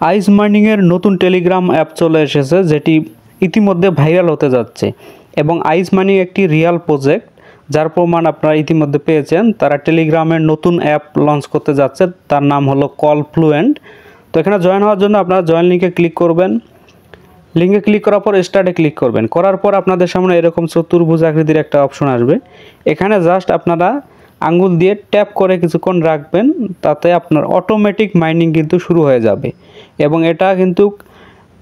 আইস মাইনিংয়ের নতুন Telegram app চলে এসেছে, যেটি ইতিমধ্যে ভাইরাল হতে যাচ্ছে। এবং আইস মাইনিং একটি রিয়েল প্রজেক্ট, যার প্রমাণ আপনারা ইতিমধ্যে পেয়েছেন। তারা টেলিগ্রামের নতুন অ্যাপ লঞ্চ করতে যাচ্ছে, তার নাম হলো কলফ্লুয়েন্ট। তো এখানে জয়েন হওয়ার জন্য আপনারা জয়েন লিঙ্কে ক্লিক করবেন। লিঙ্কে ক্লিক করার পর স্টার্টে ক্লিক করবেন। করার পর আপনাদের সামনে এরকম চতুর্ভুজ আকৃতির একটা অপশন আসবে। এখানে জাস্ট আপনারা আঙ্গুল দিয়ে ট্যাপ করে কিছুক্ষণ রাখবেন, তাতে আপনার অটোমেটিক মাইনিং কিন্তু শুরু হয়ে যাবে। এবং এটা কিন্তু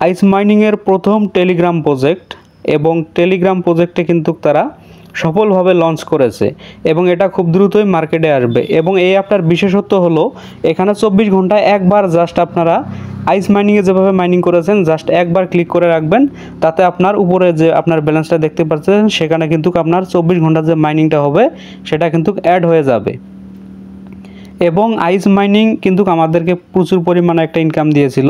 আইস মাইনিংয়ের প্রথম টেলিগ্রাম প্রজেক্ট, এবং টেলিগ্রাম প্রজেক্টে কিন্তু তারা সফলভাবে লঞ্চ করেছে এবং এটা খুব দ্রুতই মার্কেটে আসবে। এবং এই অ্যাপটার বিশেষত্ব হলো এখানে 24 ঘন্টায় একবার জাস্ট আপনারা আইস মাইনিংয়ে যেভাবে মাইনিং করেছেন জাস্ট একবার ক্লিক করে রাখবেন, তাতে আপনার উপরে যে আপনার ব্যালেন্সটা দেখতে পাচ্ছেন সেখানে কিন্তু আপনার 24 ঘন্টার যে মাইনিংটা হবে সেটা কিন্তু অ্যাড হয়ে যাবে। এবং আইস মাইনিং কিন্তু আমাদেরকে প্রচুর পরিমাণে একটা ইনকাম দিয়েছিল।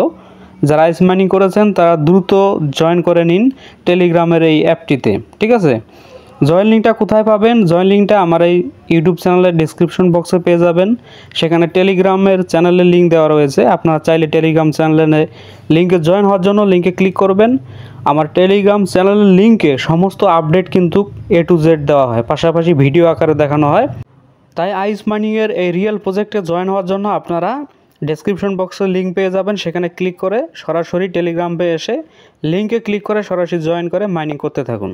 যারা আইস মাইনিং করেছেন তারা দ্রুত জয়েন করে নিন টেলিগ্রামের এই অ্যাপটিতে, ঠিক আছে। জয়েন লিঙ্কটা কোথায় পাবেন? জয়েন লিঙ্কটা আমার এই ইউটিউব চ্যানেলের ডেসক্রিপশন বক্সে পেয়ে যাবেন। সেখানে টেলিগ্রামের চ্যানেলের লিঙ্ক দেওয়া রয়েছে। আপনারা চাইলে টেলিগ্রাম চ্যানেলে লিঙ্কে জয়েন হওয়ার জন্য লিঙ্কে ক্লিক করবেন। আমার টেলিগ্রাম চ্যানেলের লিঙ্কে সমস্ত আপডেট কিন্তু A to Z দেওয়া হয়, পাশাপাশি ভিডিও আকারে দেখানো হয়। তাই আইস মাইনিংয়ের এই রিয়েল প্রজেক্টে জয়েন হওয়ার জন্য আপনারা ডেসক্রিপশন বক্সে লিঙ্ক পেয়ে যাবেন। সেখানে ক্লিক করে সরাসরি টেলিগ্রামে এসে লিঙ্কে ক্লিক করে সরাসরি জয়েন করে মাইনিং করতে থাকুন।